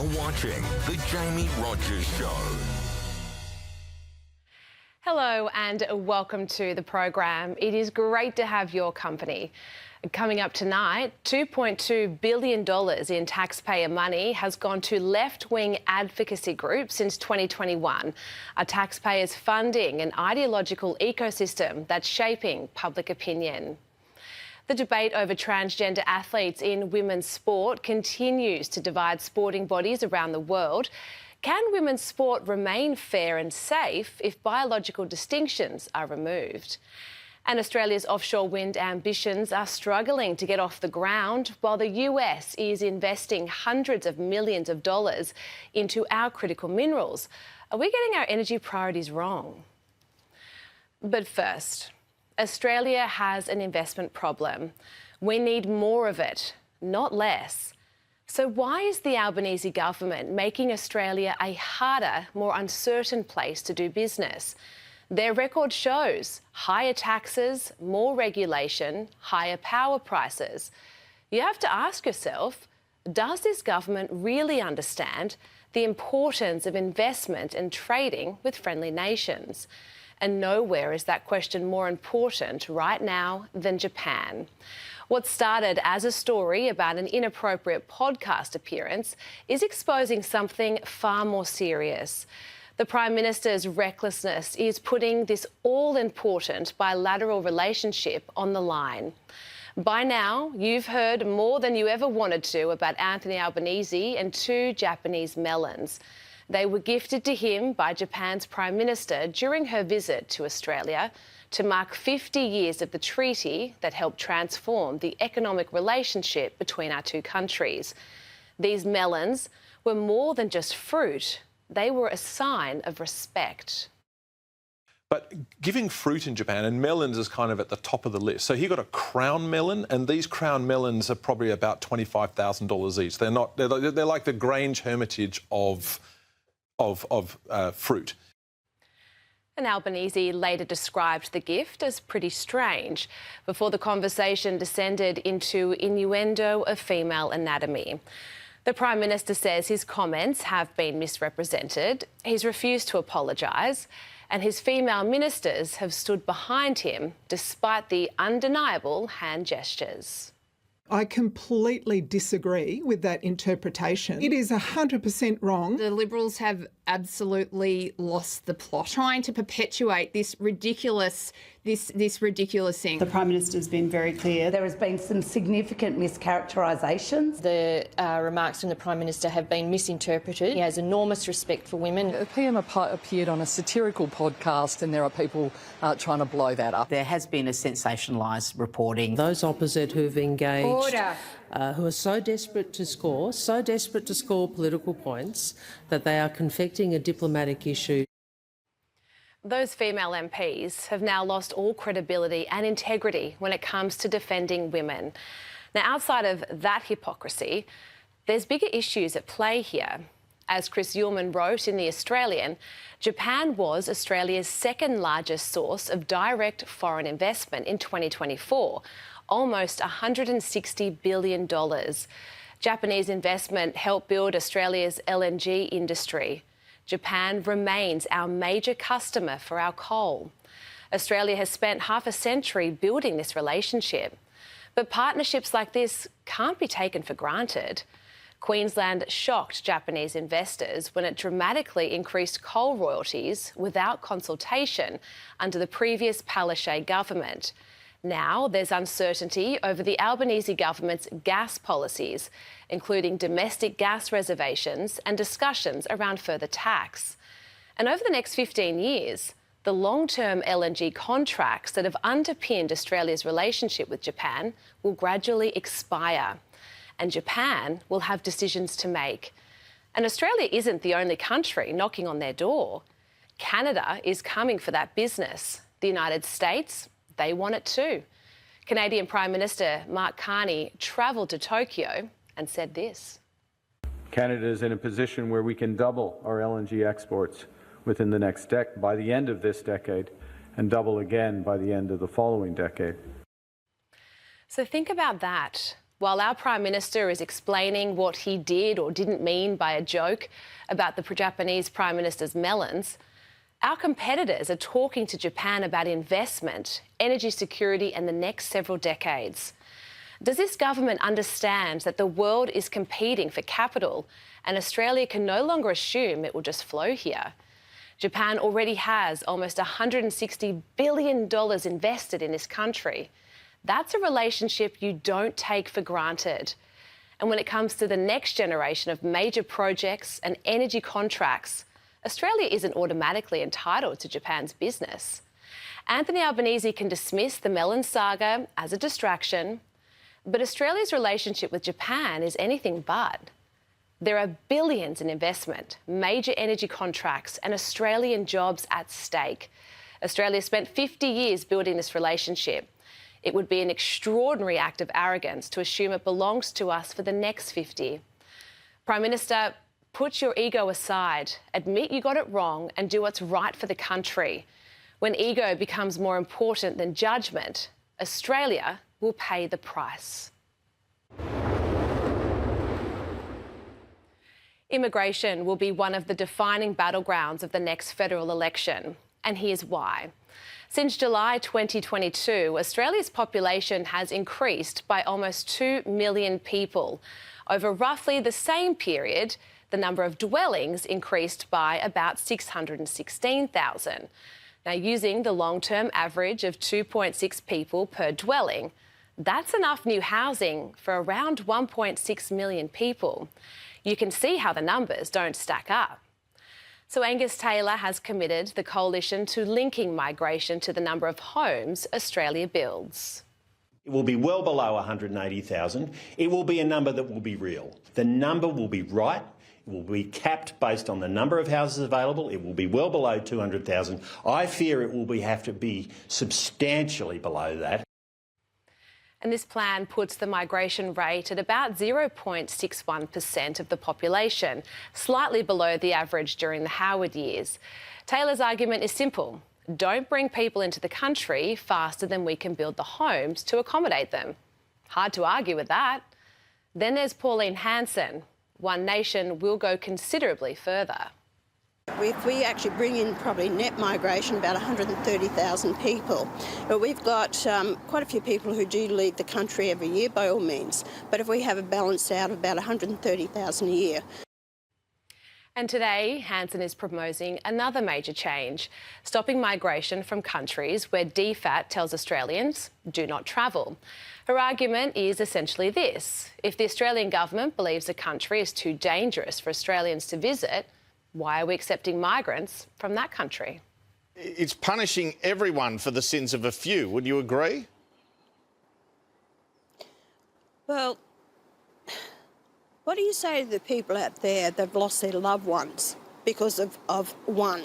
You're watching The Jaimee Rogers Show. Hello and welcome to the program. It is great to have your company. Coming up tonight, $2.2 billion in taxpayer money has gone to left-wing advocacy groups since 2021. Are taxpayers funding an ideological ecosystem that's shaping public opinion? The debate over transgender athletes in women's sport continues to divide sporting bodies around the world. Can women's sport remain fair and safe if biological distinctions are removed? And Australia's offshore wind ambitions are struggling to get off the ground, while the US is investing hundreds of millions of dollars into our critical minerals. Are we getting our energy priorities wrong? But first, Australia has an investment problem. We need more of it, not less. So why is the Albanese government making Australia a harder, more uncertain place to do business? Their record shows higher taxes, more regulation, higher power prices. You have to ask yourself, does this government really understand the importance of investment and trading with friendly nations? And nowhere is that question more important right now than Japan. What started as a story about an inappropriate podcast appearance is exposing something far more serious. The Prime Minister's recklessness is putting this all-important bilateral relationship on the line. By now, you've heard more than you ever wanted to about Anthony Albanese and two Japanese melons. They were gifted to him by Japan's Prime Minister during her visit to Australia to mark 50 years of the treaty that helped transform the economic relationship between our two countries. These melons were more than just fruit. They were a sign of respect. But giving fruit in Japan, and melons is kind of at the top of the list. So he got a crown melon, and these crown melons are probably about $25,000 each. They're like the Grange Hermitage of fruit. And Albanese later described the gift as pretty strange before the conversation descended into innuendo of female anatomy. The Prime Minister says his comments have been misrepresented. He's refused to apologise, and his female ministers have stood behind him despite the undeniable hand gestures. I completely disagree with that interpretation. It is 100% wrong. The Liberals have absolutely lost the plot, trying to perpetuate this ridiculous thing. The Prime Minister's been very clear. There has been some significant mischaracterisations. The remarks from the Prime Minister have been misinterpreted. He has enormous respect for women. The PM appeared on a satirical podcast and there are people trying to blow that up. There has been a sensationalised reporting. Those opposite who've engaged, Order. who are so desperate to score political points that they are confecting a diplomatic issue. Those female MPs have now lost all credibility and integrity when it comes to defending women. Now, outside of that hypocrisy, there's bigger issues at play here. As Chris Uhlmann wrote in The Australian, Japan was Australia's second largest source of direct foreign investment in 2024, almost $160 billion. Japanese investment helped build Australia's LNG industry. Japan remains our major customer for our coal. Australia has spent half a century building this relationship. But partnerships like this can't be taken for granted. Queensland shocked Japanese investors when it dramatically increased coal royalties without consultation under the previous Palaszczuk government. Now there's uncertainty over the Albanese government's gas policies, including domestic gas reservations and discussions around further tax. And over the next 15 years, the long-term LNG contracts that have underpinned Australia's relationship with Japan will gradually expire, and Japan will have decisions to make. And Australia isn't the only country knocking on their door. Canada is coming for that business. The United States, they want it too. Canadian Prime Minister Mark Carney travelled to Tokyo and said this. Canada is in a position where we can double our LNG exports within the next by the end of this decade, and double again by the end of the following decade. So think about that. while our Prime Minister is explaining what he did or didn't mean by a joke about the Japanese Prime Minister's melons, our competitors are talking to Japan about investment, energy security and the next several decades. Does this government understand that the world is competing for capital and Australia can no longer assume it will just flow here? Japan already has almost $160 billion invested in this country. That's a relationship you don't take for granted. And when it comes to the next generation of major projects and energy contracts, Australia isn't automatically entitled to Japan's business. Anthony Albanese can dismiss the melon saga as a distraction, but Australia's relationship with Japan is anything but. There are billions in investment, major energy contracts and Australian jobs at stake. Australia spent 50 years building this relationship. It would be an extraordinary act of arrogance to assume it belongs to us for the next 50. Prime Minister, put your ego aside, admit you got it wrong and do what's right for the country. When ego becomes more important than judgment, Australia will pay the price. Immigration will be one of the defining battlegrounds of the next federal election, and here's why. Since July 2022, Australia's population has increased by almost 2 million people. Over roughly the same period, the number of dwellings increased by about 616,000. Now, using the long-term average of 2.6 people per dwelling, that's enough new housing for around 1.6 million people. You can see how the numbers don't stack up. So Angus Taylor has committed the coalition to linking migration to the number of homes Australia builds. It will be well below 180,000. It will be a number that will be real. The number will be right. It will be capped based on the number of houses available. It will be well below 200,000. I fear it will have to be substantially below that. And this plan puts the migration rate at about 0.61% of the population, slightly below the average during the Howard years. Taylor's argument is simple. Don't bring people into the country faster than we can build the homes to accommodate them. Hard to argue with that. Then there's Pauline Hanson. One Nation will go considerably further. If we actually bring in probably net migration, about 130,000 people, but we've got quite a few people who do leave the country every year by all means, but if we have a balance out of about 130,000 a year. And today, Hanson is proposing another major change, stopping migration from countries where DFAT tells Australians do not travel. Her argument is essentially this: if the Australian government believes a country is too dangerous for Australians to visit, why are we accepting migrants from that country? It's punishing everyone for the sins of a few. Would you agree? Well, what do you say to the people out there that have lost their loved ones because of one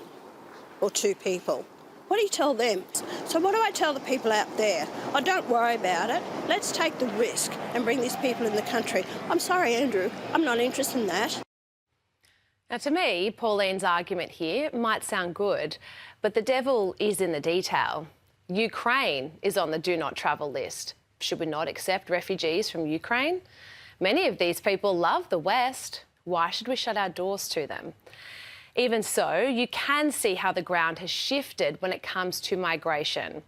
or two people? What do you tell them? So what do I tell the people out there? Oh, don't worry about it. Let's take the risk and bring these people in the country. I'm sorry, Andrew, I'm not interested in that. Now, to me, Pauline's argument here might sound good, but the devil is in the detail. Ukraine is on the do not travel list. Should we not accept refugees from Ukraine? Many of these people love the West. Why should we shut our doors to them? Even so, you can see how the ground has shifted when it comes to migration.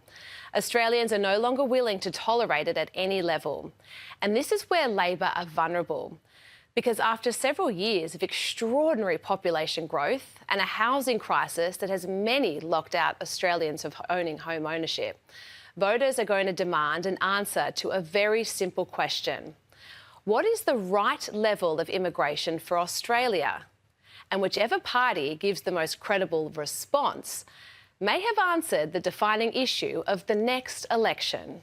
Australians are no longer willing to tolerate it at any level. And this is where Labor are vulnerable. Because after several years of extraordinary population growth and a housing crisis that has many locked out Australians of owning home ownership, voters are going to demand an answer to a very simple question. What is the right level of immigration for Australia? And whichever party gives the most credible response may have answered the defining issue of the next election.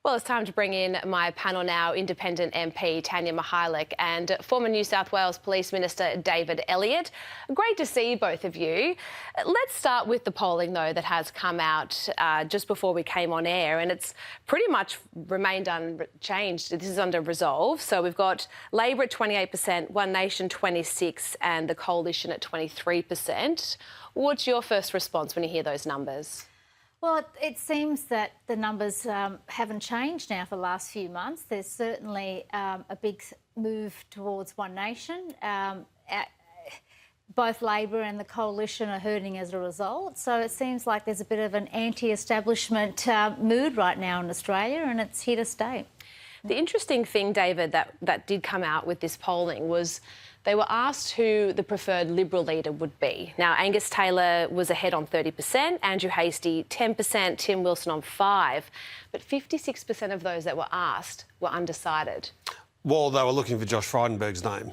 Well, it's time to bring in my panel now, Independent MP Tanya Mihailuk and former New South Wales Police Minister David Elliott. Great to see both of you. Let's start with the polling, though, that has come out just before we came on air, and it's pretty much remained unchanged. This is under resolve. So we've got Labor at 28%, One Nation 26%, and the Coalition at 23%. What's your first response when you hear those numbers? Well, it seems that the numbers haven't changed now for the last few months. There's certainly a big move towards one nation. Both Labor and the Coalition are hurting as a result. So it seems like there's a bit of an anti-establishment mood right now in Australia, and it's here to stay. The interesting thing, David, that did come out with this polling was they were asked who the preferred Liberal leader would be. Now, Angus Taylor was ahead on 30%, Andrew Hastie 10%, Tim Wilson on 5%. But 56% of those that were asked were undecided. Well, they were looking for Josh Frydenberg's name.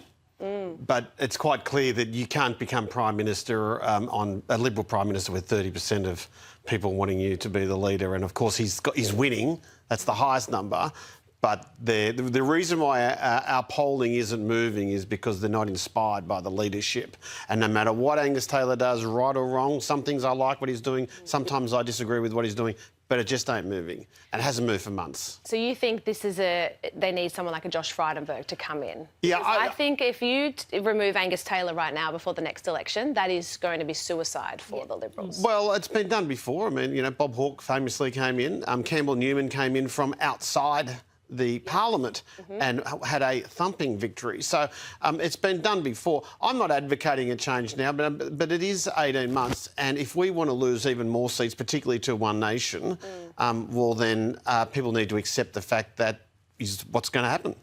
But it's quite clear that you can't become Prime Minister on a Liberal Prime Minister with 30% of people wanting you to be the leader. And, of course, he's winning. That's the highest number. But the reason why our polling isn't moving is because they're not inspired by the leadership. And no matter what Angus Taylor does, right or wrong, some things I like what he's doing, sometimes I disagree with what he's doing, but it just ain't moving. And it hasn't moved for months. So you think this is they need someone like a Josh Frydenberg to come in? Yeah, I think if you remove Angus Taylor right now before the next election, that is going to be suicide for the Liberals. Well, it's been done before. I mean, you know, Bob Hawke famously came in. Campbell Newman came in from outside the Parliament and had a thumping victory. So it's been done before. I'm not advocating a change now, but it is 18 months. And if we want to lose even more seats, particularly to one nation, well, then people need to accept the fact that is what's going to happen.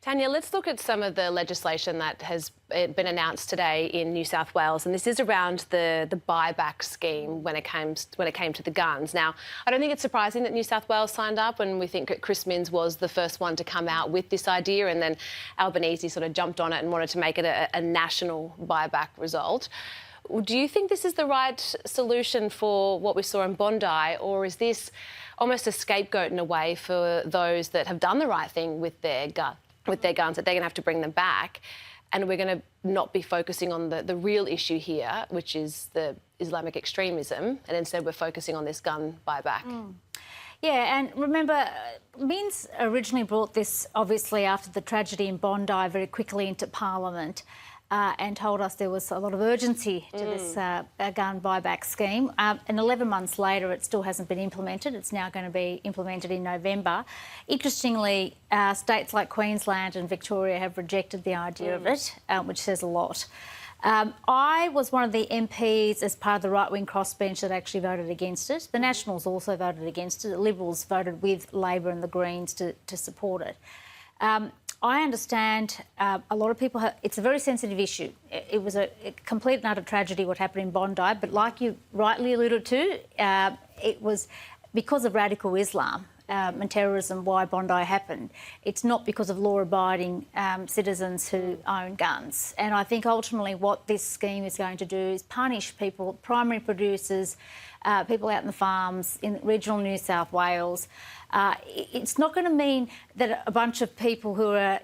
Tanya, let's look at some of the legislation that has been announced today in New South Wales, and this is around the buyback scheme when it came to the guns. Now, I don't think it's surprising that New South Wales signed up, and we think that Chris Minns was the first one to come out with this idea, and then Albanese sort of jumped on it and wanted to make it a national buyback result. Do you think this is the right solution for what we saw in Bondi, or is this almost a scapegoat in a way for those that have done the right thing with their guns, that they're going to have to bring them back, and we're going to not be focusing on the real issue here, which is the Islamic extremism, and instead we're focusing on this gun buyback? Yeah, and remember, Minns originally brought this, obviously, after the tragedy in Bondi, very quickly into Parliament. And told us there was a lot of urgency to this gun buyback scheme. And 11 months later, it still hasn't been implemented. It's now going to be implemented in November. Interestingly, states like Queensland and Victoria have rejected the idea of it, which says a lot. I was one of the MPs as part of the right-wing crossbench that actually voted against it. The Nationals also voted against it. The Liberals voted with Labor and the Greens to support it. I understand a lot of people it's a very sensitive issue. It was a complete and utter tragedy what happened in Bondi, but like you rightly alluded to, it was because of radical Islam and terrorism why Bondi happened. It's not because of law-abiding citizens who own guns. And I think ultimately what this scheme is going to do is punish people, primary producers, people out in the farms in regional New South Wales. It's not going to mean that a bunch of people who are,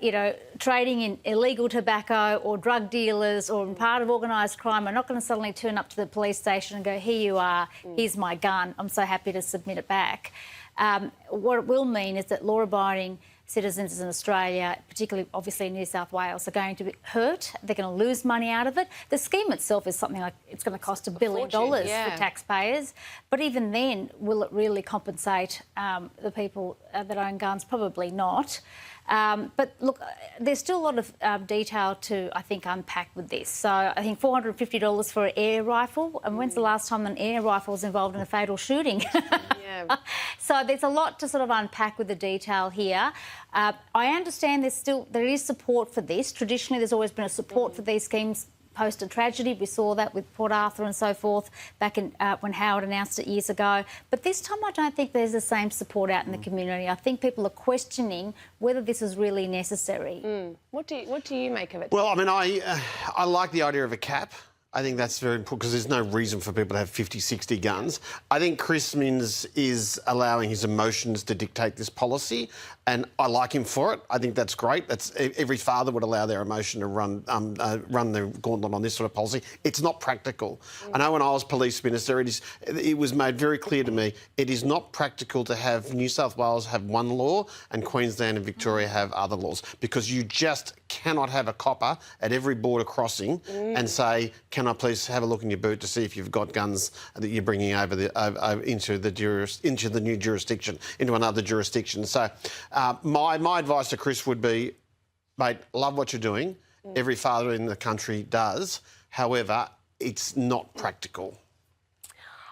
trading in illegal tobacco or drug dealers or part of organised crime are not going to suddenly turn up to the police station and go, here you are, here's my gun, I'm so happy to submit it back. What it will mean is that law-abiding citizens in Australia, particularly obviously in New South Wales, are going to be hurt. They're going to lose money out of it. The scheme itself is something like it's going to cost $1 billion for taxpayers. But even then, will it really compensate the people that own guns? Probably not. But look, there's still a lot of detail to, I think, unpack with this. So I think $450 for an air rifle. And when's the last time an air rifle was involved in a fatal shooting? So there's a lot to sort of unpack with the detail here. I understand there is support for this. Traditionally, there's always been a support for these schemes post a tragedy. We saw that with Port Arthur and so forth back in when Howard announced it years ago. But this time I don't think there's the same support out in the community. I think people are questioning whether this is really necessary. What do you make of it? Well, I mean, I like the idea of a cap. I think that's very important because there's no reason for people to have 50, 60 guns. I think Chris Minns is allowing his emotions to dictate this policy, and I like him for it. I think that's great. Every father would allow their emotion to run the gauntlet on this sort of policy. It's not practical. I know when I was police minister, it was made very clear to me it is not practical to have New South Wales have one law and Queensland and Victoria have other laws, because you just cannot have a copper at every border crossing and say, can can I please have a look in your boot to see if you've got guns that you're bringing over into the new jurisdiction, into another jurisdiction. So my advice to Chris would be, mate, love what you're doing. Every father in the country does. However, it's not practical.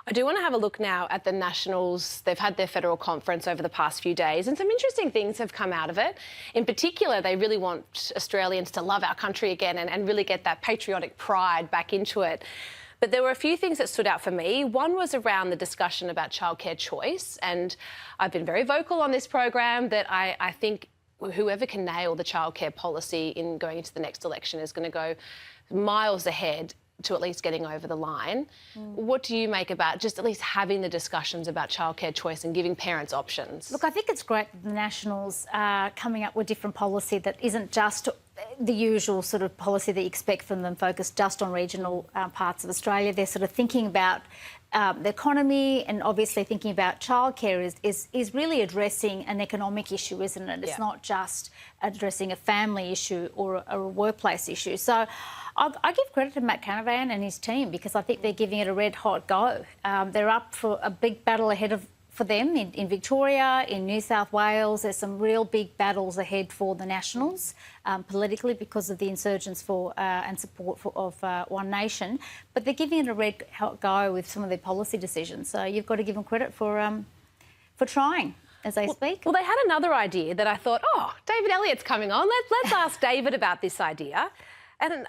I do want to have a look now at the Nationals. They've had their federal conference over the past few days and some interesting things have come out of it. In particular, they really want Australians to love our country again and really get that patriotic pride back into it. But there were a few things that stood out for me. One was around the discussion about childcare choice, and I've been very vocal on this program that I think whoever can nail the childcare policy in going into the next election is going to go miles ahead to at least getting over the line. What do you make about just at least having the discussions about childcare choice and giving parents options? Look, I think it's great that the Nationals are coming up with different policy that isn't just the usual sort of policy that you expect from them, focused just on regional parts of Australia. They're sort of thinking about the economy and obviously thinking about childcare is really addressing an economic issue, isn't it? It's not just addressing a family issue or a workplace issue. So I give credit to Matt Canavan and his team because I think they're giving it a red-hot go. They're up for a big battle ahead for them in Victoria, in New South Wales. There's some real big battles ahead for the Nationals politically because of the insurgents for and support of One Nation. But they're giving it a red-hot go with some of their policy decisions. So you've got to give them credit for trying. As they speak. Well, they had another idea that I thought, oh, David Elliott's coming on. Let's ask David about this idea. And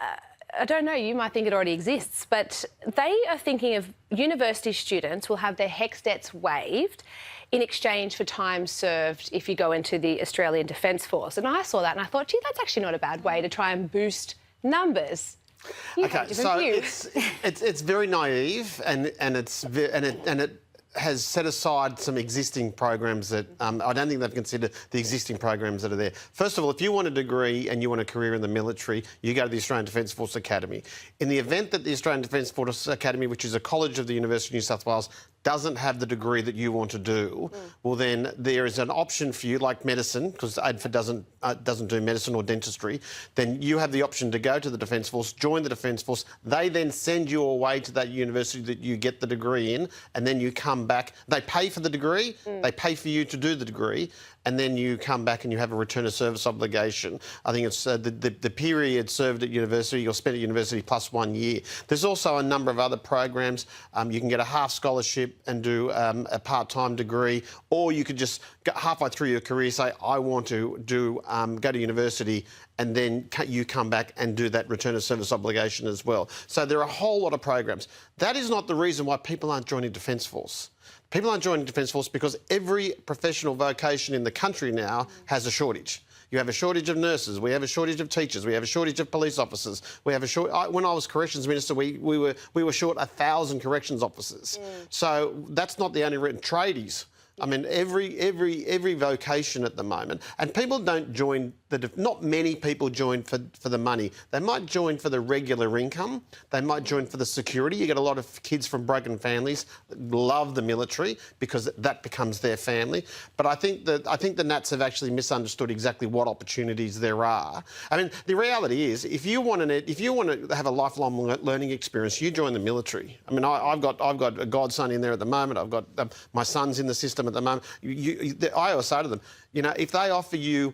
I don't know, you might think it already exists, but they are thinking of university students will have their HECS debts waived in exchange for time served if you go into the Australian Defence Force. And I saw that and I thought, gee, that's actually not a bad way to try and boost numbers. Okay, so it's very naive and it has set aside some existing programs that I don't think they've considered the existing programs that are there. First of all, if you want a degree and you want a career in the military, you go to the Australian Defence Force Academy. In the event that the Australian Defence Force Academy, which is a college of the University of New South Wales, doesn't have the degree that you want to do, well then there is an option for you, like medicine, because ADFA doesn't do medicine or dentistry, then you have the option to go to the Defence Force, join the Defence Force. They then send you away to that university that you get the degree in, and then you come back. They pay for the degree, they pay for you to do the degree, and then you come back and you have a return of service obligation. I think it's the period served at university or spent at university plus 1 year. There's also a number of other programs. You can get a half scholarship and do a part-time degree, or you could just halfway through your career say, I want to go to university, and then you come back and do that return of service obligation as well. So there are a whole lot of programs. That is not the reason why people aren't joining Defence Force. People aren't joining Defence Force because every professional vocation in the country now has a shortage. You have a shortage of nurses. We have a shortage of teachers. We have a shortage of police officers. We have a when I was Corrections Minister, we were short 1,000 corrections officers. So that's not the only written tradies. I mean, every vocation at the moment, and people don't join not many people join for the money. They might join for the regular income. They might join for the security. You get a lot of kids from broken families that love the military because that becomes their family. But I think the Nats have actually misunderstood exactly what opportunities there are. I mean, the reality is, if you want to have a lifelong learning experience, you join the military. I mean, I've got a godson in there at the moment. I've got my son's in the system at the moment. I always say to them, you know, if they offer you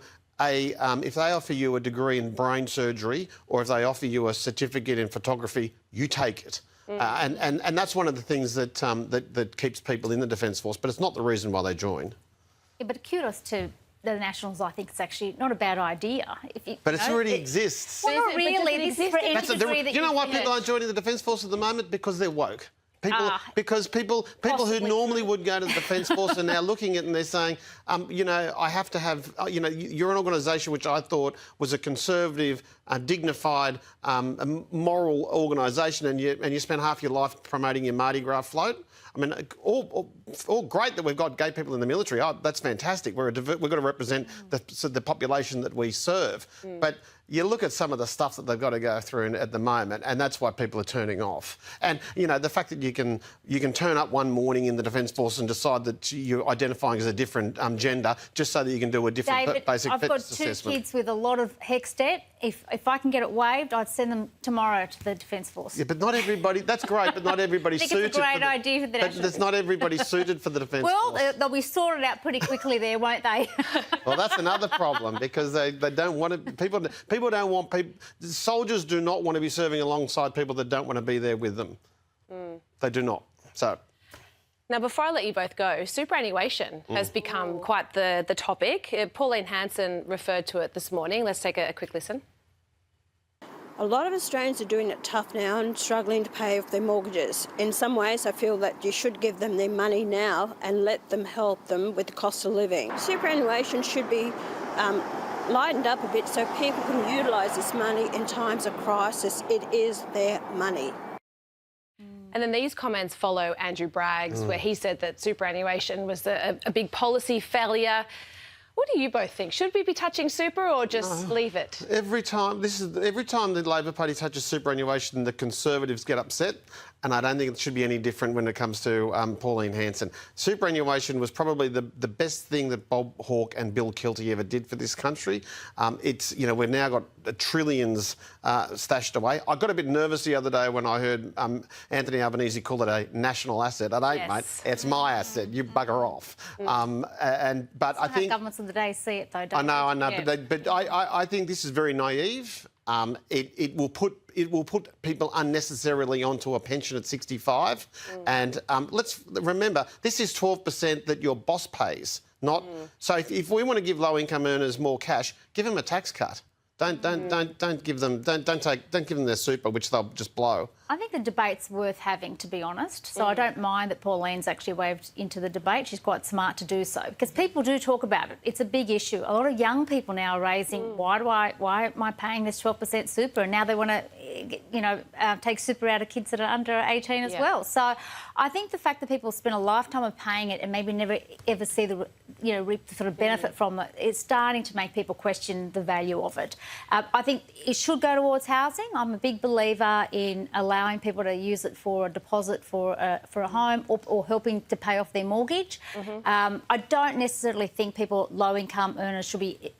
a degree in brain surgery, or if they offer you a certificate in photography, you take it. And that's one of the things that keeps people in the Defence Force, but it's not the reason why they join. Yeah, but kudos to the Nationals. I think it's actually not a bad idea. But it already exists. Well, not really. This is for any degree that you know why people aren't joining the Defence Force at the moment? Because they're woke. Because people who normally would go to the Defence Force are now looking at it and they're saying, you know, I have to have, you know, you're an organisation which I thought was a conservative, dignified, moral organisation, and you spend half your life promoting your Mardi Gras float. I mean, all great that we've got gay people in the military. Oh, that's fantastic. We've got to represent the population that we serve. But you look at some of the stuff that they've got to go through at the moment, and that's why people are turning off. And, you know, the fact that you can turn up one morning in the Defence Force and decide that you're identifying as a different gender just so that you can do a different basic fitness assessment. I've got 2 kids with a lot of HECS debt. If I can get it waived, I'd send them tomorrow to the Defence Force. Yeah, but not everybody... That's great, but not everybody's suited... It's a great idea for the But there's not everybody suited for the Defence Force. Well, they'll be sorted out pretty quickly there, won't they? Well, that's another problem because they don't want to... People don't want people... Soldiers do not want to be serving alongside people that don't want to be there with them. They do not. So... Now, before I let you both go, superannuation has become quite the topic. Pauline Hanson referred to it this morning. Let's take a quick listen. A lot of Australians are doing it tough now and struggling to pay off their mortgages. In some ways, I feel that you should give them their money now and let them help them with the cost of living. Superannuation should be lightened up a bit so people can utilise this money in times of crisis. It is their money. And then these comments follow Andrew Bragg's, where he said that superannuation was a big policy failure. What do you both think? Should we be touching super or just leave it? Every time the Labor Party touches superannuation, the Conservatives get upset, and I don't think it should be any different when it comes to Pauline Hanson. Superannuation was probably the best thing that Bob Hawke and Bill Kilty ever did for this country. It's, you know, we've now got trillions stashed away. I got a bit nervous the other day when I heard Anthony Albanese call it a national asset. It ain't, mate. It's my asset. You bugger off. But I think governments of the day see it though, don't I know. Yeah. But I think this is very naive. It will put people unnecessarily onto a pension at 65. And let's remember, this is 12% that your boss pays. Not so. If we want to give low-income earners more cash, give them a tax cut. Don't give them their super, which they'll just blow. I think the debate's worth having, to be honest. So I don't mind that Pauline's actually waved into the debate. She's quite smart to do so because people do talk about it. It's a big issue. A lot of young people now are raising, why am I paying this 12% super? And now they want to, take super out of kids that are under 18 as well. So I think the fact that people spend a lifetime of paying it and maybe never ever see reap the sort of benefit from it, it's starting to make people question the value of it. I think it should go towards housing. I'm a big believer in allowing people to use it for a deposit for a home or helping to pay off their mortgage. I don't necessarily think low-income earners should be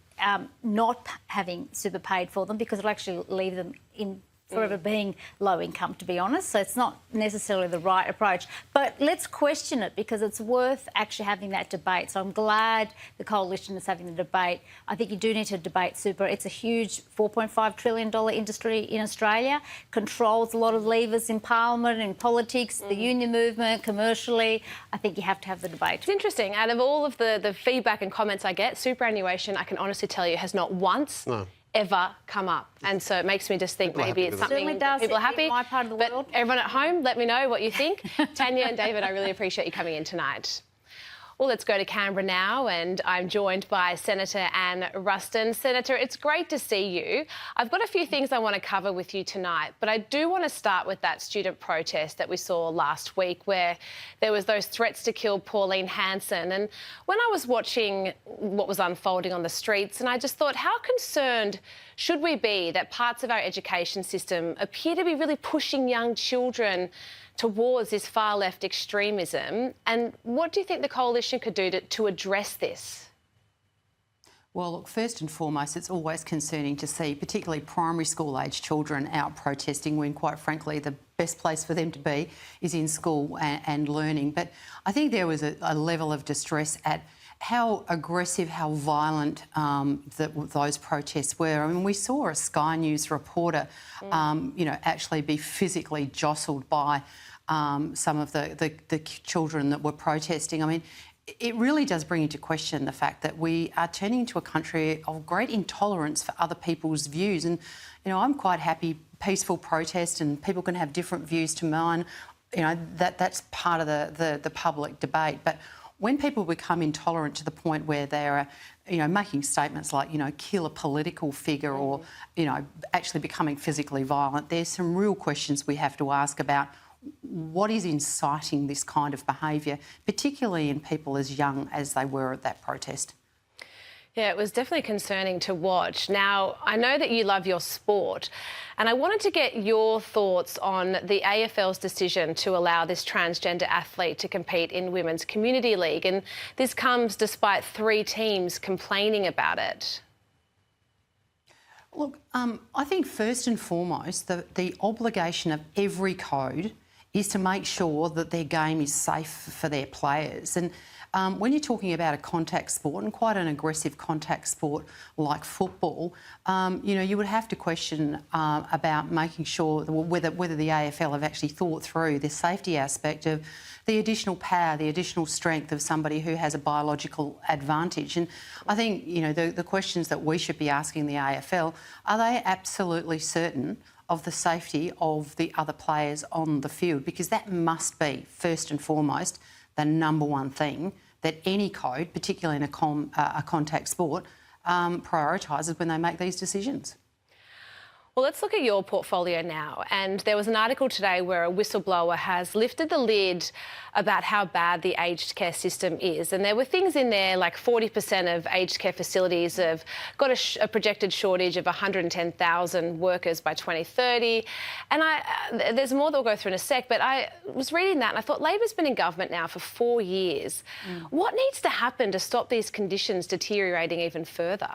not having super paid for them because it'll actually leave them in forever being low income, to be honest. So it's not necessarily the right approach. But let's question it because it's worth actually having that debate. So I'm glad the Coalition is having the debate. I think you do need to debate super. It's a huge $4.5 trillion industry in Australia, controls a lot of levers in Parliament, in politics, the union movement, commercially. I think you have to have the debate. It's interesting. Out of all of the feedback and comments I get, superannuation, I can honestly tell you, has not once ever come up. And so it makes me just think maybe it's something that people are happy. My part of the world. Everyone at home, let me know what you think. Tanya and David, I really appreciate you coming in tonight. Well, let's go to Canberra now, and I'm joined by Senator Anne Ruston. Senator, it's great to see you. I've got a few things I want to cover with you tonight, but I do want to start with that student protest that we saw last week where there was those threats to kill Pauline Hanson. And when I was watching what was unfolding on the streets, and I just thought, how concerned should we be that parts of our education system appear to be really pushing young children towards this far-left extremism? And what do you think the Coalition could do to address this? Well, look, first and foremost, it's always concerning to see particularly primary school-age children out protesting when, quite frankly, the best place for them to be is in school and learning. But I think there was a level of distress at how aggressive, how violent those protests were. I mean, we saw a Sky News reporter, actually be physically jostled by some of the children that were protesting. I mean, it really does bring into question the fact that we are turning into a country of great intolerance for other people's views. And, I'm quite happy, peaceful protest, and people can have different views to mine. That's part of the public debate. But when people become intolerant to the point where they're, making statements like, kill a political figure or, actually becoming physically violent, there's some real questions we have to ask about what is inciting this kind of behaviour, particularly in people as young as they were at that protest? Yeah, it was definitely concerning to watch. Now, I know that you love your sport, and I wanted to get your thoughts on the AFL's decision to allow this transgender athlete to compete in Women's Community League. And this comes despite 3 teams complaining about it. Look, I think first and foremost, the obligation of every code is to make sure that their game is safe for their players. And when you're talking about a contact sport, and quite an aggressive contact sport like football, you would have to question about making sure whether the AFL have actually thought through the safety aspect of the additional power, the additional strength of somebody who has a biological advantage. And I think, the questions that we should be asking the AFL, are they absolutely certain of the safety of the other players on the field? Because that must be, first and foremost, the number one thing that any code, particularly in a contact sport, prioritises when they make these decisions. Well, let's look at your portfolio now. And there was an article today where a whistleblower has lifted the lid about how bad the aged care system is. And there were things in there like 40% of aged care facilities have got a projected shortage of 110,000 workers by 2030. And there's more that we'll go through in a sec, but I was reading that and I thought Labor's been in government now for 4 years. What needs to happen to stop these conditions deteriorating even further?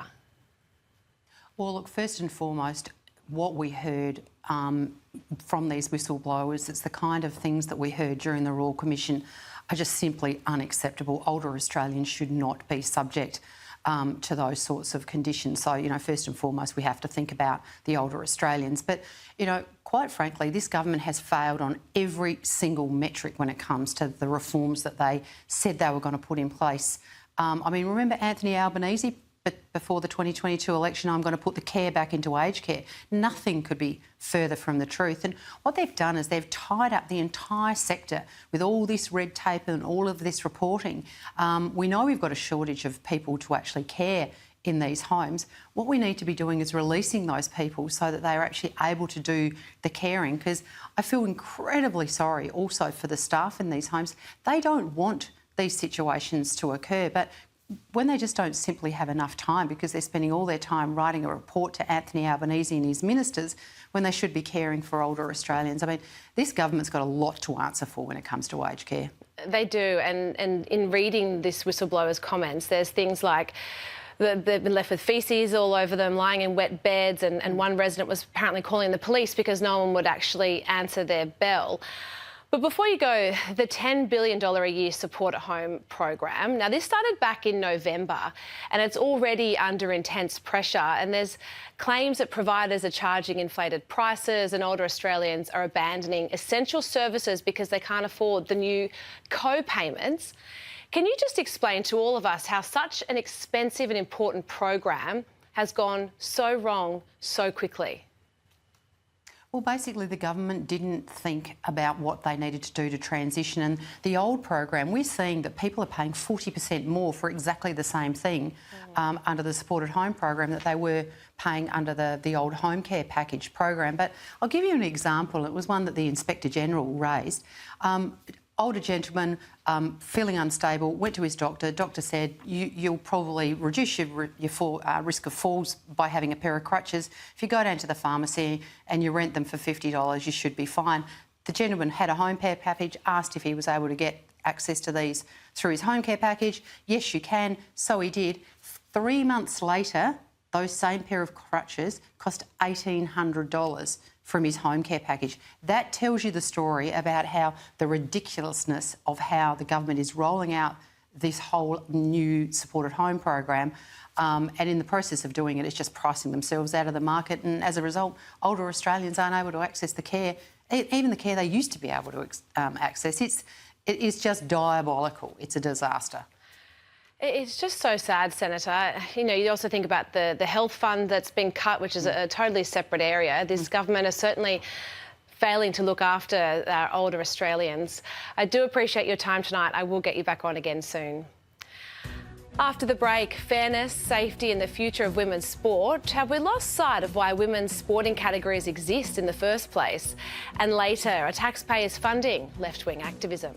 Well, look, first and foremost, what we heard from these whistleblowers, it's the kind of things that we heard during the Royal Commission are just simply unacceptable. Older Australians should not be subject to those sorts of conditions. So, first and foremost, we have to think about the older Australians. But, quite frankly, this government has failed on every single metric when it comes to the reforms that they said they were going to put in place. Remember Anthony Albanese? But before the 2022 election, I'm going to put the care back into aged care. Nothing could be further from the truth. And what they've done is they've tied up the entire sector with all this red tape and all of this reporting. We know we've got a shortage of people to actually care in these homes. What we need to be doing is releasing those people so that they are actually able to do the caring, because I feel incredibly sorry also for the staff in these homes. They don't want these situations to occur, but when they just don't simply have enough time because they're spending all their time writing a report to Anthony Albanese and his ministers when they should be caring for older Australians. This government's got a lot to answer for when it comes to aged care. They do, and in reading this whistleblower's comments, there's things like they've been left with faeces all over them, lying in wet beds, and one resident was apparently calling the police because no one would actually answer their bell. But before you go, the $10 billion a year Support at Home program. Now, this started back in November and it's already under intense pressure, and there's claims that providers are charging inflated prices and older Australians are abandoning essential services because they can't afford the new co-payments. Can you just explain to all of us how such an expensive and important program has gone so wrong so quickly? Well, basically, the government didn't think about what they needed to do to transition. And the old program, we're seeing that people are paying 40% more for exactly the same thing under the Support at Home program that they were paying under the old home care package program. But I'll give you an example. It was one that the Inspector General raised. Older gentleman, feeling unstable, went to his doctor. Doctor said, you'll probably reduce your risk of falls by having a pair of crutches. If you go down to the pharmacy and you rent them for $50, you should be fine. The gentleman had a home care package, asked if he was able to get access to these through his home care package. Yes, you can. So he did. 3 months later, those same pair of crutches cost $1,800 from his home care package. That tells you the story about how the ridiculousness of how the government is rolling out this whole new Support at Home program, and in the process of doing it, it's just pricing themselves out of the market, and as a result, older Australians aren't able to access the care, even the care they used to be able to access. It is just diabolical. It's a disaster. It's just so sad, Senator. You also think about the health fund that's been cut, which is a totally separate area. This government is certainly failing to look after our older Australians. I do appreciate your time tonight. I will get you back on again soon. After the break, fairness, safety and the future of women's sport. Have we lost sight of why women's sporting categories exist in the first place? And later, are taxpayers funding left-wing activism?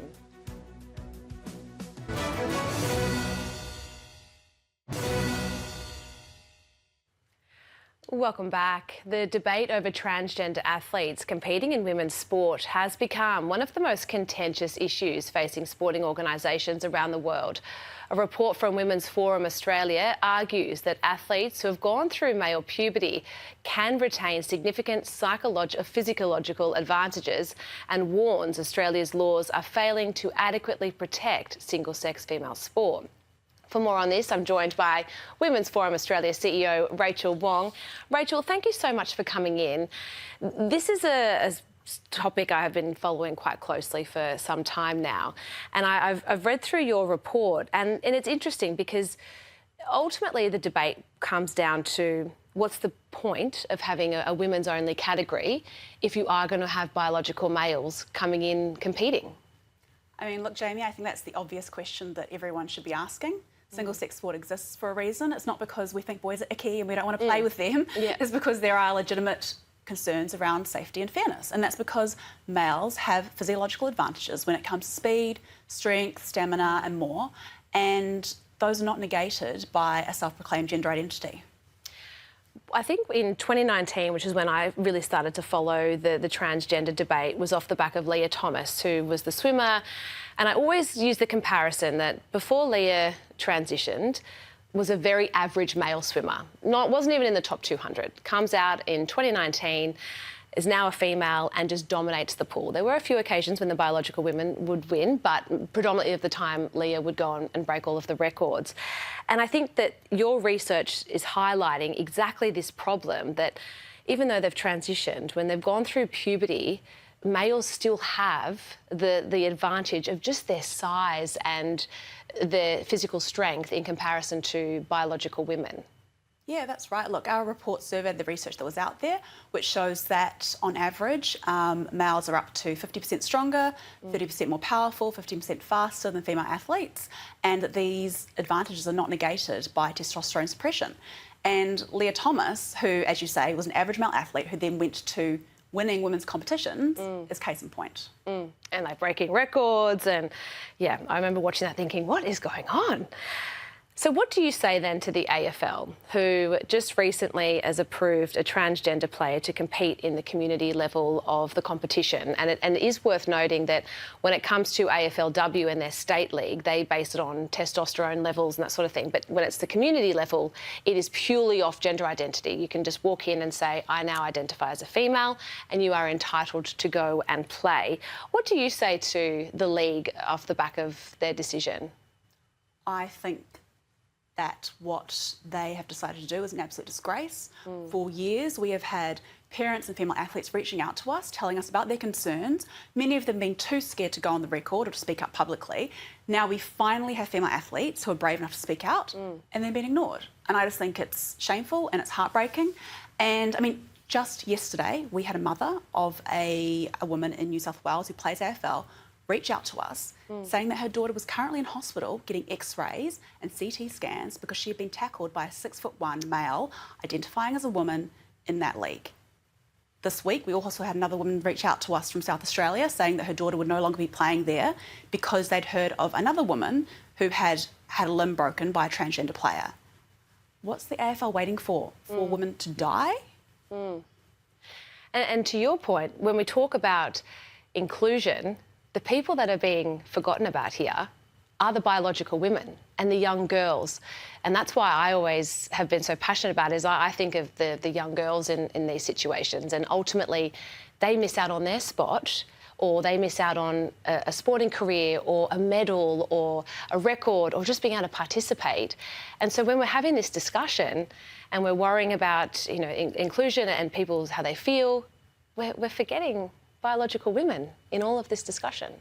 Welcome back. The debate over transgender athletes competing in women's sport has become one of the most contentious issues facing sporting organisations around the world. A report from Women's Forum Australia argues that athletes who have gone through male puberty can retain significant physiological advantages and warns Australia's laws are failing to adequately protect single-sex female sport. For more on this, I'm joined by Women's Forum Australia CEO Rachel Wong. Rachel, thank you so much for coming in. This is a topic I have been following quite closely for some time now, and I've read through your report, and it's interesting because ultimately the debate comes down to what's the point of having a women's only category if you are going to have biological males coming in competing? I mean, look, Jaimee, I think that's the obvious question that everyone should be asking. Single-sex sport exists for a reason. It's not because we think boys are icky and we don't want to play with them. Yeah. It's because there are legitimate concerns around safety and fairness. And that's because males have physiological advantages when it comes to speed, strength, stamina and more. And those are not negated by a self-proclaimed gender identity. I think in 2019, which is when I really started to follow the transgender debate, was off the back of Leah Thomas, who was the swimmer. And I always use the comparison that before Leah transitioned, was a very average male swimmer. Wasn't even in the top 200. Comes out in 2019, is now a female and just dominates the pool. There were a few occasions when the biological women would win, but predominantly of the time Leah would go on and break all of the records. And I think that your research is highlighting exactly this problem, that even though they've transitioned, when they've gone through puberty, males still have the advantage of just their size and their physical strength in comparison to biological women. Yeah, that's right. Look, our report surveyed the research that was out there, which shows that on average, males are up to 50% stronger, 30% more powerful, 15% faster than female athletes, and that these advantages are not negated by testosterone suppression. And Leah Thomas, who, as you say, was an average male athlete who then went to winning women's competitions, is case in point. And like breaking records, and yeah, I remember watching that thinking, what is going on? So what do you say then to the AFL, who just recently has approved a transgender player to compete in the community level of the competition? And it is worth noting that when it comes to AFLW and their state league, they base it on testosterone levels and that sort of thing. But when it's the community level, it is purely off gender identity. You can just walk in and say, I now identify as a female, and you are entitled to go and play. What do you say to the league off the back of their decision? I think that what they have decided to do is an absolute disgrace. For years, we have had parents and female athletes reaching out to us, telling us about their concerns, many of them being too scared to go on the record or to speak up publicly. Now we finally have female athletes who are brave enough to speak out, and they're being ignored. And I just think it's shameful and it's heartbreaking. And I mean, just yesterday, we had a mother of a woman in New South Wales who plays AFL reach out to us saying that her daughter was currently in hospital getting x-rays and CT scans because she had been tackled by a 6'1" male identifying as a woman in that league. This week, we also had another woman reach out to us from South Australia saying that her daughter would no longer be playing there because they'd heard of another woman who had had a limb broken by a transgender player. What's the AFL waiting for? For women to die? And to your point, when we talk about inclusion, the people that are being forgotten about here are the biological women and the young girls. And that's why I always have been so passionate about it, is I think of the young girls in these situations, and ultimately they miss out on their spot, or they miss out on a sporting career or a medal or a record or just being able to participate. And so when we're having this discussion and we're worrying about, you know, inclusion and people, how they feel, we're forgetting biological women in all of this discussion.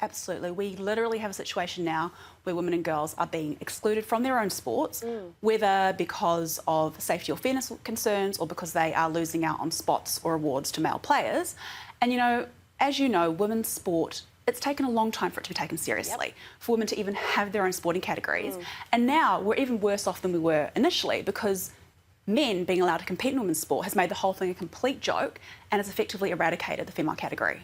Absolutely. We literally have a situation now where women and girls are being excluded from their own sports, whether because of safety or fairness concerns or because they are losing out on spots or awards to male players. And, you know, as you know, women's sport it's taken a long time for it to be taken seriously, for women to even have their own sporting categories. And now we're even worse off than we were initially because men being allowed to compete in women's sport has made the whole thing a complete joke and has effectively eradicated the female category.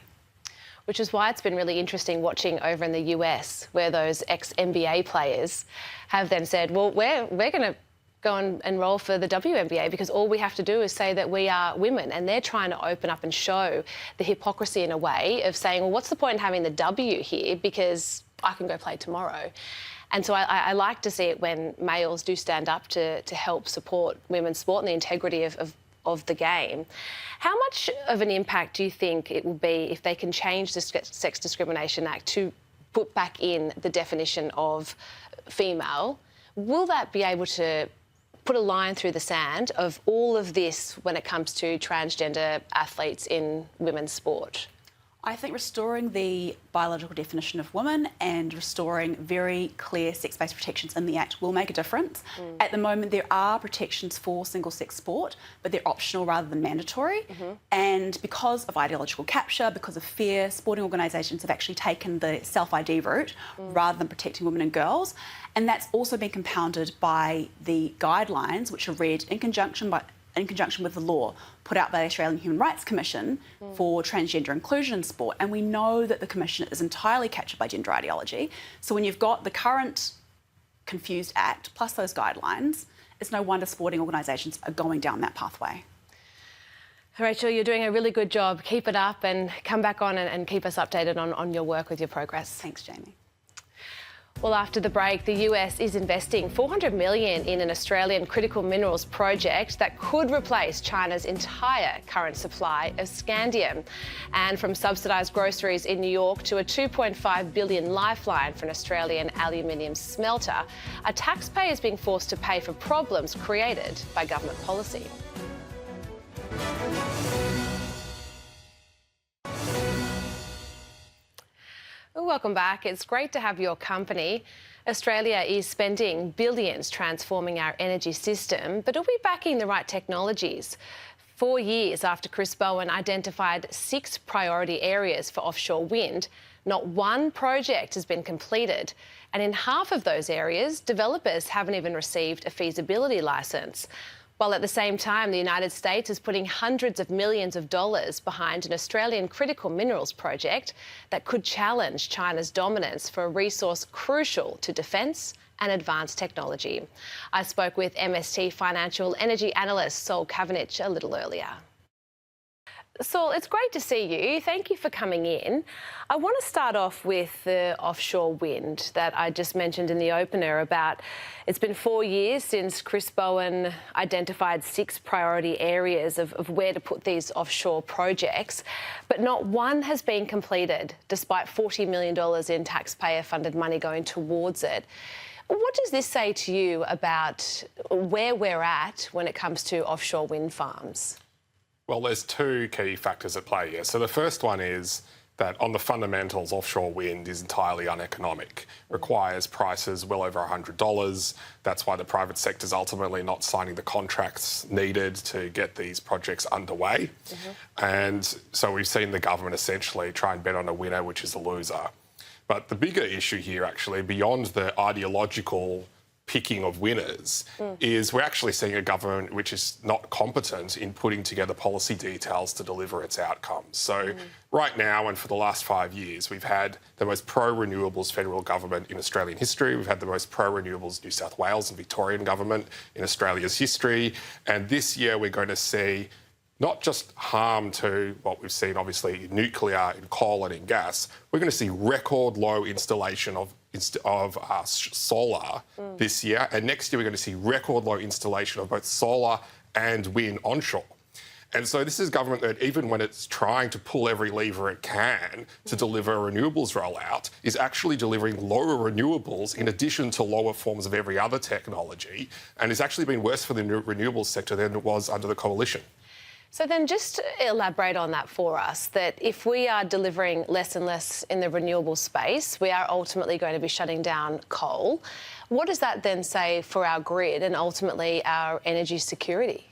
Which is why it's been really interesting watching over in the US, where those ex-NBA players have then said, well, we're going to go and enrol for the WNBA because all we have to do is say that we are women. And they're trying to open up and show the hypocrisy in a way of saying, well, what's the point in having the W here because I can go play tomorrow. And so I like to see it when males do stand up to help support women's sport and the integrity of the game. How much of an impact do you think it will be if they can change the Sex Discrimination Act to put back in the definition of female? Will that be able to put a line through the sand of all of this when it comes to transgender athletes in women's sport? I think restoring the biological definition of woman and restoring very clear sex-based protections in the Act will make a difference. At the moment, there are protections for single-sex sport, but they're optional rather than mandatory. And because of ideological capture, because of fear, sporting organisations have actually taken the self-ID route rather than protecting women and girls. And that's also been compounded by the guidelines, which are read in conjunction with the law put out by the Australian Human Rights Commission for transgender inclusion in sport. And we know that the Commission is entirely captured by gender ideology. So when you've got the current confused Act plus those guidelines, it's no wonder sporting organisations are going down that pathway. Rachel, you're doing a really good job. Keep it up and come back on and keep us updated on your work with your progress. Thanks, Jaimee. Well, after the break, the US is investing $400 million in an Australian critical minerals project that could replace China's entire current supply of scandium. And from subsidised groceries in New York to a $2.5 billion lifeline for an Australian aluminium smelter, a taxpayer is being forced to pay for problems created by government policy. Welcome back. It's great to have your company. Australia is spending billions transforming our energy system, but are we backing the right technologies? 4 years after Chris Bowen identified 6 priority areas for offshore wind, not one project has been completed. And in half of those areas, developers haven't even received a feasibility licence. While at the same time, the United States is putting hundreds of millions of dollars behind an Australian critical minerals project that could challenge China's dominance for a resource crucial to defence and advanced technology. I spoke with MST financial energy analyst Saul Kavanich a little earlier. Saul, it's great to see you. Thank you for coming in. I want to start off with the offshore wind that I just mentioned in the opener about it's been 4 years since Chris Bowen identified 6 priority areas of where to put these offshore projects, but not one has been completed despite $40 million in taxpayer-funded money going towards it. What does this say to you about where we're at when it comes to offshore wind farms? Well, there's 2 key factors at play here. So the first one is that on the fundamentals, offshore wind is entirely uneconomic, requires prices well over $100. That's why the private sector's ultimately not signing the contracts needed to get these projects underway. And so we've seen the government essentially try and bet on a winner, which is a loser. But the bigger issue here, actually, beyond the ideological picking of winners, is we're actually seeing a government which is not competent in putting together policy details to deliver its outcomes. So right now and for the last 5 years, we've had the most pro-renewables federal government in Australian history. We've had the most pro-renewables New South Wales and Victorian government in Australia's history. And this year we're going to see not just harm to what we've seen, obviously, nuclear, in coal and in gas. We're going to see record low installation of solar this year. And next year, we're going to see record low installation of both solar and wind onshore. And so this is government that, even when it's trying to pull every lever it can to deliver a renewables rollout, is actually delivering lower renewables in addition to lower forms of every other technology, and it's actually been worse for the renewables sector than it was under the coalition. So then just elaborate on that for us, that if we are delivering less and less in the renewable space, we are ultimately going to be shutting down coal. What does that then say for our grid and ultimately our energy security?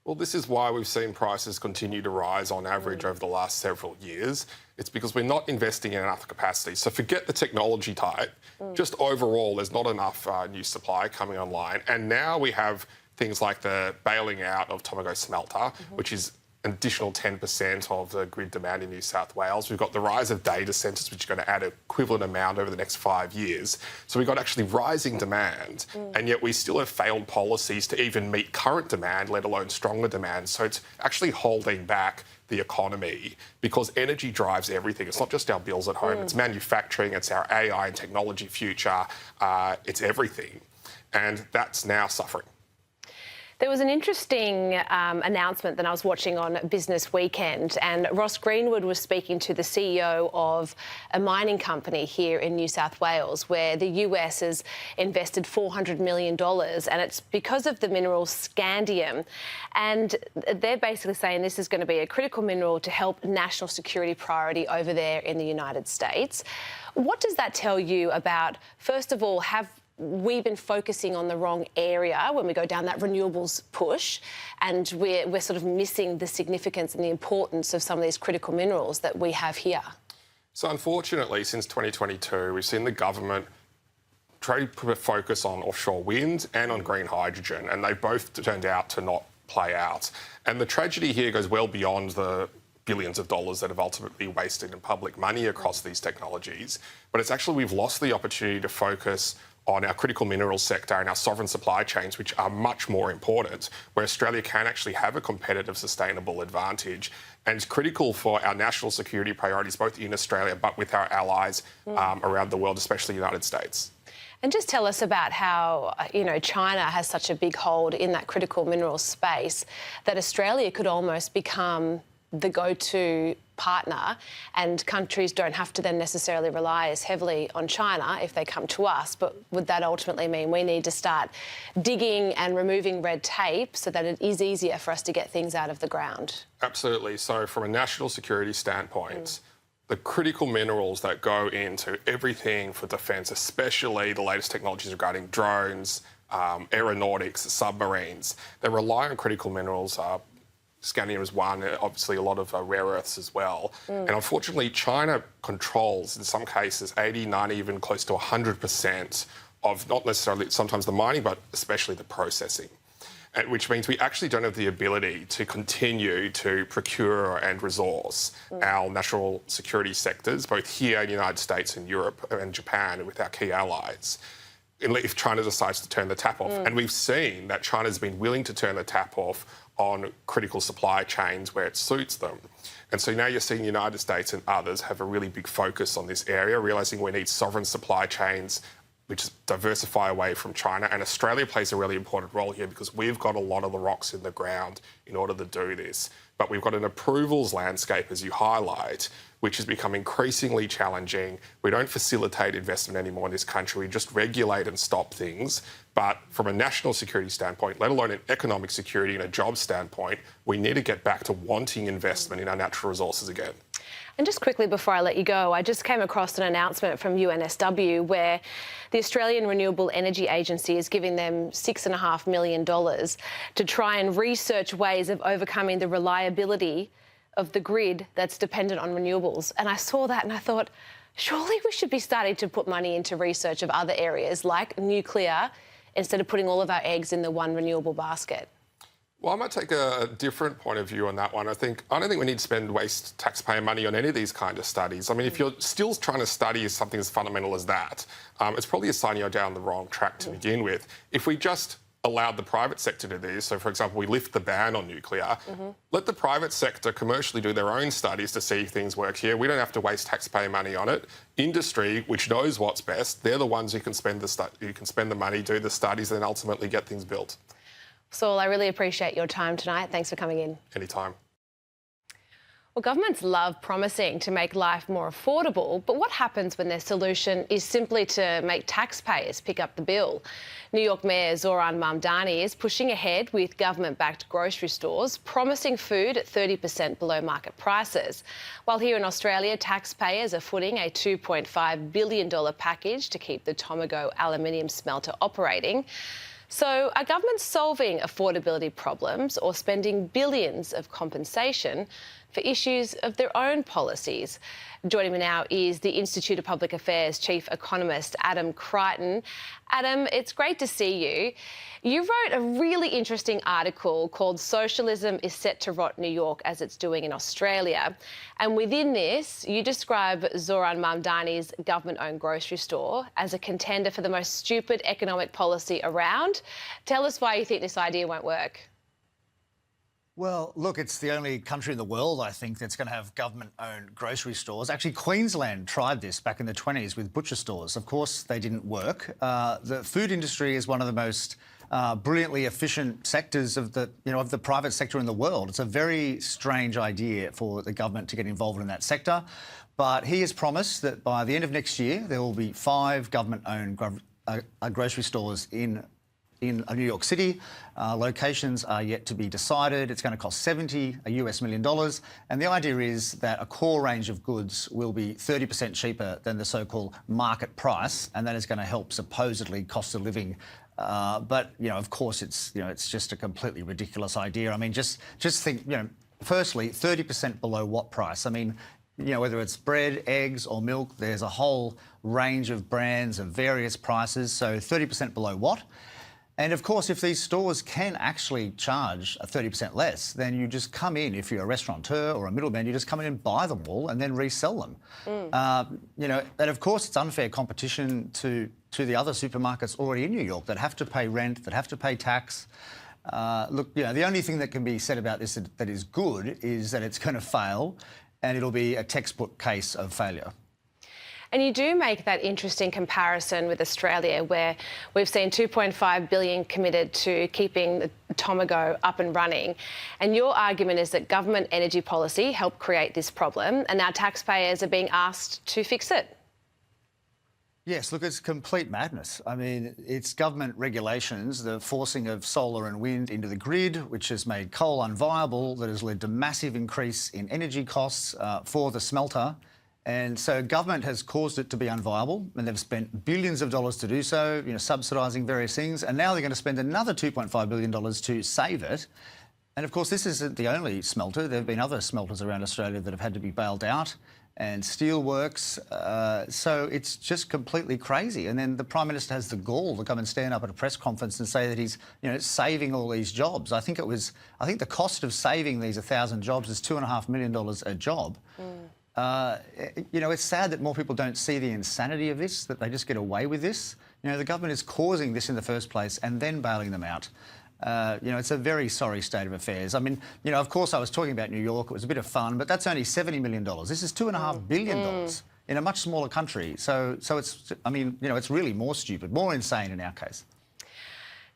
Well, this is why we've seen prices continue to rise on average over the last several years. It's because we're not investing in enough capacity. So forget the technology type. Just overall, there's not enough new supply coming online. And now we have things like the bailing out of Tomago smelter, which is an additional 10% of the grid demand in New South Wales. We've got the rise of data centres, which are going to add an equivalent amount over the next 5 years. So we've got actually rising demand, and yet we still have failed policies to even meet current demand, let alone stronger demand. So it's actually holding back the economy because energy drives everything. It's not just our bills at home, it's manufacturing, it's our AI and technology future, it's everything. And that's now suffering. There was an interesting announcement that I was watching on Business Weekend, and Ross Greenwood was speaking to the CEO of a mining company here in New South Wales where the US has invested $400 million, and it's because of the mineral scandium. And they're basically saying this is going to be a critical mineral to help national security priority over there in the United States. What does that tell you about, first of all, have we've been focusing on the wrong area when we go down that renewables push, and we're sort of missing the significance and the importance of some of these critical minerals that we have here? So unfortunately, since 2022, we've seen the government try to put a focus on offshore wind and on green hydrogen, and they both turned out to not play out. And the tragedy here goes well beyond the billions of dollars that have ultimately wasted in public money across these technologies. But it's actually we've lost the opportunity to focus on our critical minerals sector and our sovereign supply chains, which are much more important, where Australia can actually have a competitive, sustainable advantage. And it's critical for our national security priorities, both in Australia but with our allies around the world, especially the United States. And just tell us about how, China has such a big hold in that critical minerals space that Australia could almost become the go-to partner, and countries don't have to then necessarily rely as heavily on China if they come to us. But would that ultimately mean we need to start digging and removing red tape so that it is easier for us to get things out of the ground? Absolutely. So from a national security standpoint, the critical minerals that go into everything for defence, especially the latest technologies regarding drones, aeronautics, submarines, they rely on critical minerals. Scandium is one, obviously a lot of rare earths as well. And unfortunately, China controls, in some cases, 80, 90, even close to 100% of not necessarily sometimes the mining, but especially the processing. And which means we actually don't have the ability to continue to procure and resource our national security sectors, both here in the United States and Europe and Japan, with our key allies, if China decides to turn the tap off. And we've seen that China's been willing to turn the tap off on critical supply chains where it suits them. And so now you're seeing the United States and others have a really big focus on this area, realising we need sovereign supply chains which diversify away from China. And Australia plays a really important role here because we've got a lot of the rocks in the ground in order to do this. But we've got an approvals landscape, as you highlight, which has become increasingly challenging. We don't facilitate investment anymore in this country. We just regulate and stop things. But from a national security standpoint, let alone an economic security and a job standpoint, we need to get back to wanting investment in our natural resources again. And just quickly before I let you go, I just came across an announcement from UNSW where the Australian Renewable Energy Agency is giving them $6.5 million to try and research ways of overcoming the reliability of the grid that's dependent on renewables. And I saw that and I thought, surely we should be starting to put money into research of other areas like nuclear instead of putting all of our eggs in the one renewable basket. Well, I might take a different point of view on that one. I don't think we need to waste taxpayer money on any of these kind of studies. I mean, if you're still trying to study something as fundamental as that, it's probably a sign you're down the wrong track to begin with. If we just allowed the private sector to do this, so for example, we lift the ban on nuclear, let the private sector commercially do their own studies to see if things work here. We don't have to waste taxpayer money on it. Industry, which knows what's best, they're the ones who can spend the money, do the studies, and then ultimately get things built. Saul, I really appreciate your time tonight. Thanks for coming in. Anytime. Well, governments love promising to make life more affordable, but what happens when their solution is simply to make taxpayers pick up the bill? New York Mayor Zoran Mamdani is pushing ahead with government-backed grocery stores, promising food at 30% below market prices. While here in Australia, taxpayers are footing a $2.5 billion package to keep the Tomago aluminium smelter operating. So are governments solving affordability problems or spending billions of compensation for issues of their own policies? Joining me now is the Institute of Public Affairs Chief Economist, Adam Crichton. Adam, it's great to see you. You wrote a really interesting article called "Socialism is Set to Rot New York as It's Doing in Australia." And within this, you describe Zoran Mamdani's government-owned grocery store as a contender for the most stupid economic policy around. Tell us why you think this idea won't work. Well, look, it's the only country in the world, I think, that's going to have government-owned grocery stores. Actually, Queensland tried this back in the 20s with butcher stores. Of course, they didn't work. The food industry is one of the most brilliantly efficient sectors of the private sector in the world. It's a very strange idea for the government to get involved in that sector. But he has promised that by the end of next year, there will be 5 government-owned grocery stores in New York City. Locations are yet to be decided. It's going to cost $70 million. And the idea is that a core range of goods will be 30% cheaper than the so-called market price, and that is going to help supposedly cost of living. But, of course, it's just a completely ridiculous idea. I mean, just think, firstly, 30% below what price? I mean, whether it's bread, eggs or milk, there's a whole range of brands of various prices. So 30% below what? And of course, if these stores can actually charge 30% less, then you just come in, if you're a restaurateur or a middleman, you just come in and buy them all and then resell them. And of course, it's unfair competition to the other supermarkets already in New York that have to pay rent, that have to pay tax. Look, the only thing that can be said about this that is good is that it's going to fail, and it'll be a textbook case of failure. And you do make that interesting comparison with Australia, where we've seen $2.5 billion committed to keeping the Tomago up and running. And your argument is that government energy policy helped create this problem, and now taxpayers are being asked to fix it. Yes, look, it's complete madness. I mean, it's government regulations, the forcing of solar and wind into the grid, which has made coal unviable, that has led to massive increase in energy costs for the smelter. And so government has caused it to be unviable, and they've spent billions of dollars to do so, subsidising various things. And now they're going to spend another $2.5 billion to save it. And of course, this isn't the only smelter. There have been other smelters around Australia that have had to be bailed out, and steelworks. So it's just completely crazy. And then the Prime Minister has the gall to come and stand up at a press conference and say that he's, saving all these jobs. I think the cost of saving these 1,000 jobs is $2.5 million a job. It's sad that more people don't see the insanity of this, that they just get away with this. The government is causing this in the first place and then bailing them out. It's a very sorry state of affairs. I mean, of course, I was talking about New York. It was a bit of fun, but that's only $70 million. This is $2.5 billion in a much smaller country. So it's, it's really more stupid, more insane in our case.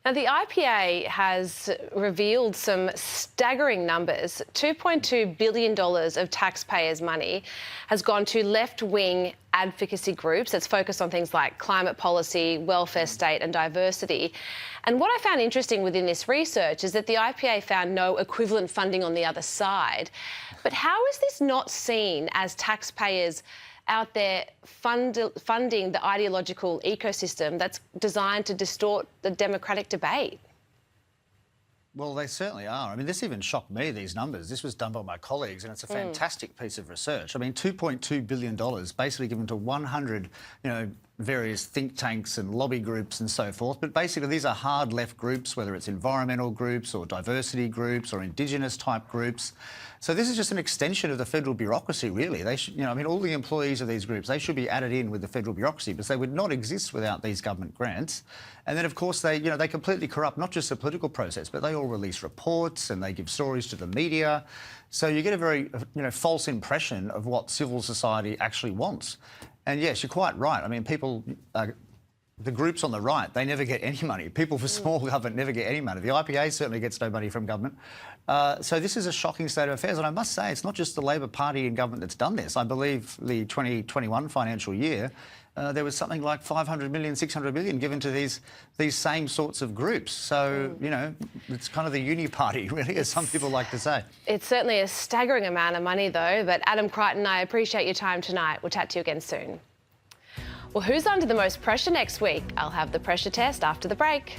Now, the IPA has revealed some staggering numbers. $2.2 billion of taxpayers' money has gone to left-wing advocacy groups that's focused on things like climate policy, welfare state and diversity. And what I found interesting within this research is that the IPA found no equivalent funding on the other side. But how is this not seen as taxpayers out there funding the ideological ecosystem that's designed to distort the democratic debate? Well, they certainly are. I mean, this even shocked me, these numbers. This was done by my colleagues, and it's a fantastic piece of research. I mean, $2.2 billion basically given to 100, various think tanks and lobby groups and so forth. But basically, these are hard left groups, whether it's environmental groups or diversity groups or Indigenous type groups. So this is just an extension of the federal bureaucracy, really. They should, all the employees of these groups, they should be added in with the federal bureaucracy, because they would not exist without these government grants. And then, of course, they completely corrupt not just the political process, but they all release reports and they give stories to the media. So you get a very, false impression of what civil society actually wants. And yes, you're quite right. I mean, people, the groups on the right, they never get any money. People for small government never get any money. The IPA certainly gets no money from government. So this is a shocking state of affairs. And I must say, it's not just the Labor Party in government that's done this. I believe the 2021 financial year, there was something like 500 million, 600 million given to these same sorts of groups. So, it's kind of the uni party, really, as some people like to say. It's certainly a staggering amount of money, though. But Adam Crichton, I appreciate your time tonight. We'll chat to you again soon. Well, who's under the most pressure next week? I'll have the pressure test after the break.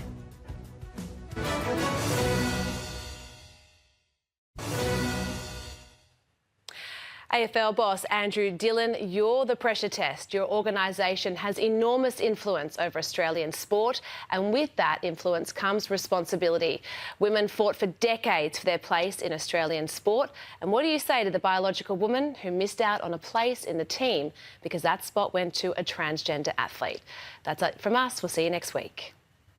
AFL boss Andrew Dillon, you're the pressure test. Your organisation has enormous influence over Australian sport, and with that influence comes responsibility. Women fought for decades for their place in Australian sport, and what do you say to the biological woman who missed out on a place in the team because that spot went to a transgender athlete? That's it from us. We'll see you next week.